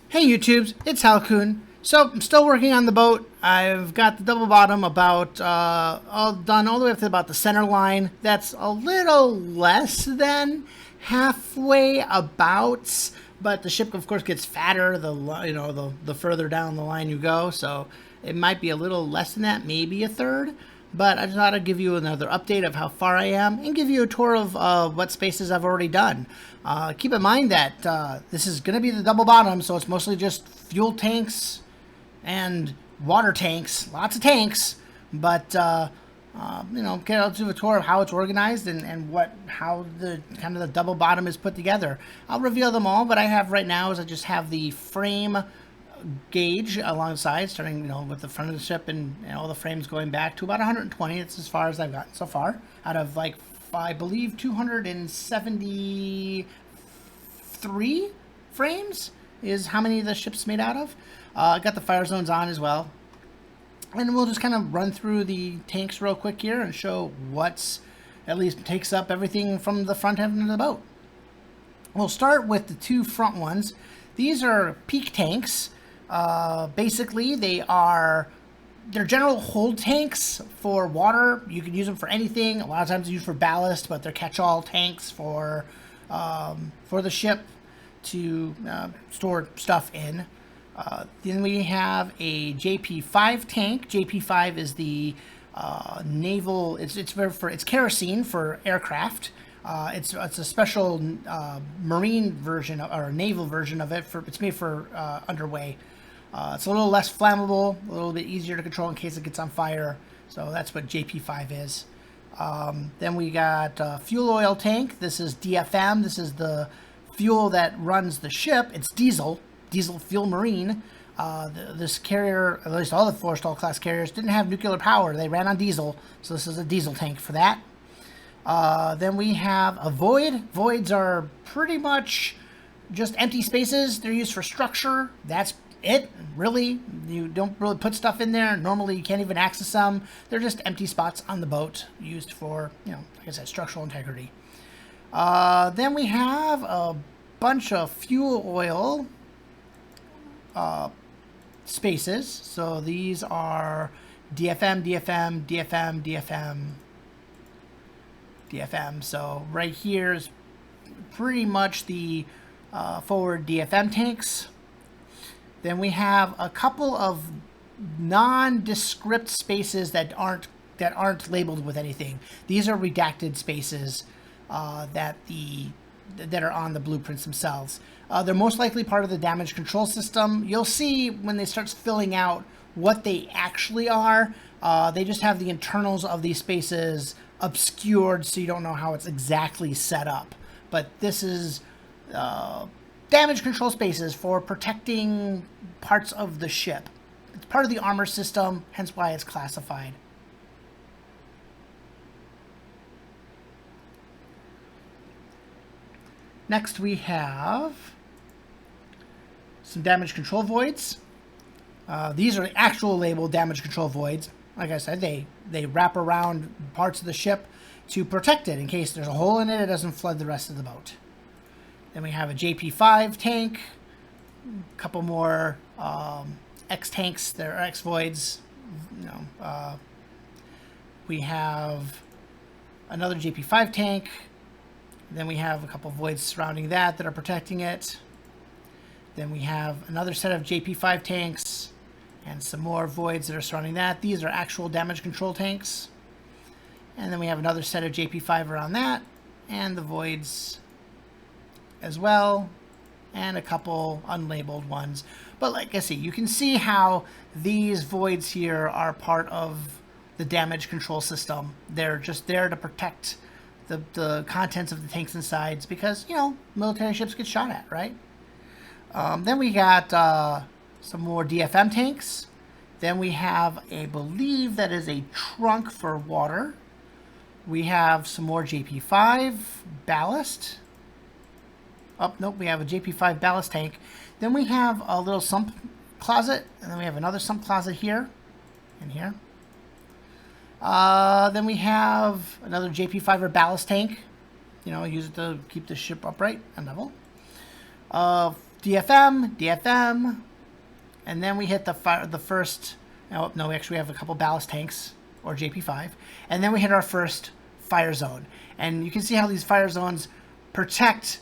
Hey YouTubes, it's Halcoon. So I'm still working on the boat. I've got the double bottom about all done all the way up to about the center line. That's a little less than halfway about, but the ship of course gets fatter the further down the line you go. So it might be a little less than that, maybe a third. But I just thought I'd give you another update of how far I am and give you a tour of what spaces I've already done. Keep in mind that this is going to be the double bottom, so it's mostly just fuel tanks and water tanks, lots of tanks. But I'll do a tour of how it's organized and how the kind of the double bottom is put together. I'll reveal them all. What I have right now is I just have the frame gauge alongside, starting with the front of the ship and all the frames going back to about 120. It's as far as I've gotten so far out of like I believe 273 frames is how many the ship's made out of. I got the fire zones on as well, and we'll just kind of run through the tanks real quick here and show what's at least takes up everything from the front end of the boat. We'll start with the two front ones. These are peak tanks. Basically, they're general hold tanks for water. You can use them for anything. A lot of times they're used for ballast, but they're catch-all tanks for the ship to store stuff in. Then we have a JP5 tank. JP5 is the naval. It's kerosene for aircraft. It's a special marine version or naval version of it. It's made for underway. It's a little less flammable, a little bit easier to control in case it gets on fire. So that's what JP5 is. Then we got fuel oil tank. This is DFM. This is the fuel that runs the ship. It's diesel fuel marine. This carrier, at least all the Forrestal class carriers, didn't have nuclear power. They ran on diesel. So this is a diesel tank for that. Then we have a void. Voids are pretty much just empty spaces. They're used for structure. That's it, really. You don't really put stuff in there. Normally you can't even access them. They're just empty spots on the boat used for, like I said, structural integrity. Then we have a bunch of fuel oil spaces. So these are DFM, DFM, DFM, DFM, DFM. So right here is pretty much the forward DFM tanks. Then we have a couple of nondescript spaces that aren't labeled with anything. These are redacted spaces that are on the blueprints themselves. They're most likely part of the damage control system. You'll see when they start filling out what they actually are. They just have the internals of these spaces obscured, so you don't know how it's exactly set up. But this is damage control spaces for protecting parts of the ship. It's part of the armor system, hence why it's classified. Next we have some damage control voids. These are actual labeled damage control voids. Like I said, they wrap around parts of the ship to protect it in case there's a hole in it. It doesn't flood the rest of the boat. Then we have a JP5 tank, a couple more X tanks. They're X voids. We have another JP5 tank. Then we have a couple voids surrounding that are protecting it. Then we have another set of JP5 tanks and some more voids that are surrounding that. These are actual damage control tanks. And then we have another set of JP5 around that and the voids as well, and a couple unlabeled ones. But like I say, you can see how these voids here are part of the damage control system. They're just there to protect the contents of the tanks and sides because, military ships get shot at, right? Then we got some more DFM tanks. Then we have, I believe that is a trunk for water. We have some more JP5 ballast. Oh, nope, we have a JP5 ballast tank. Then we have a little sump closet, and then we have another sump closet here and here. Then we have another JP5 ballast tank. Use it to keep the ship upright and level. DFM, DFM, and then we hit the first. Oh, no, we actually have a couple ballast tanks, or JP5, and then we hit our first fire zone. And you can see how these fire zones protect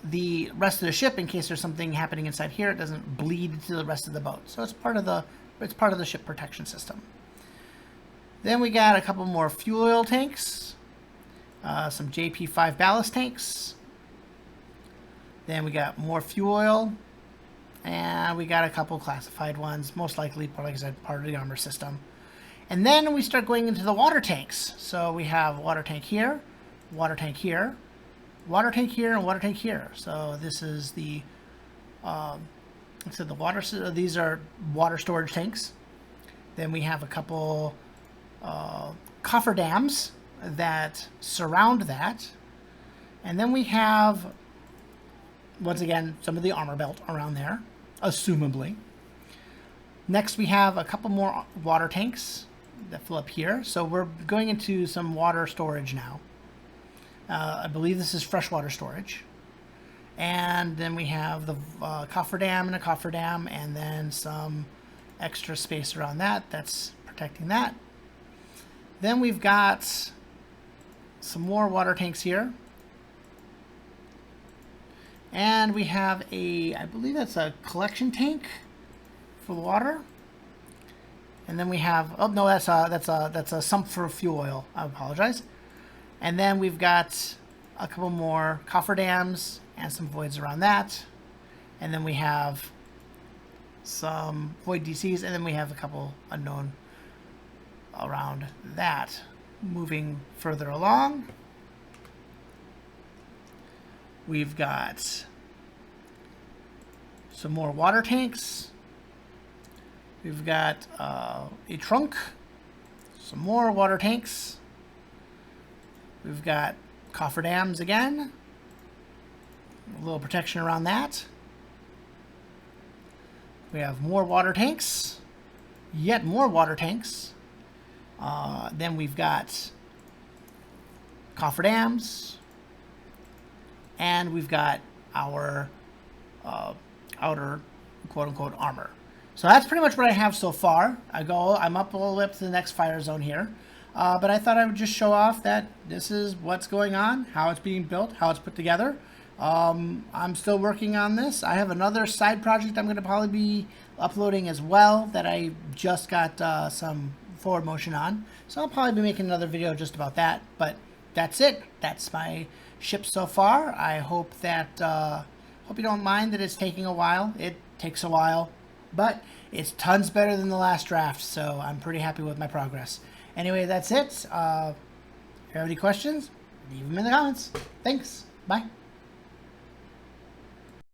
the rest of the ship in case there's something happening inside here. It doesn't bleed to the rest of the boat. So it's part of the ship protection system. Then we got a couple more fuel oil tanks, some JP5 ballast tanks. Then we got more fuel oil, and we got a couple classified ones, most likely, like I said, part of the armor system. And then we start going into the water tanks. So we have water tank here, water tank here, water tank here, and water tank here. So this is the, the water. These are water storage tanks. Then we have a couple cofferdams that surround that, and then we have, once again, some of the armor belt around there, assumably. Next, we have a couple more water tanks that fill up here. So we're going into some water storage now. I believe this is freshwater storage. And then we have the cofferdam and a cofferdam, and then some extra space around that. That's protecting that. Then we've got some more water tanks here. And we have I believe that's a collection tank for the water. And then we have, oh no, that's a sump for fuel oil. I apologize. And then we've got a couple more cofferdams and some voids around that. And then we have some void DCs, and then we have a couple unknown around that. Moving further along, we've got some more water tanks. We've got a trunk, some more water tanks. We've got cofferdams again. A little protection around that. We have more water tanks. Yet more water tanks. Then we've got cofferdams. And we've got our outer quote-unquote armor. So that's pretty much what I have so far. I'm up a little bit to the next fire zone here. But I thought I would just show off that this is what's going on, how it's being built, how it's put together. I'm still working on this. I have another side project I'm going to probably be uploading as well that I just got some forward motion on. So I'll probably be making another video just about that. But that's it. That's my ship so far. I hope that hope you don't mind that it's taking a while. It takes a while, but it's tons better than the last draft. So I'm pretty happy with my progress. Anyway, that's it. If you have any questions, leave them in the comments. Thanks. Bye.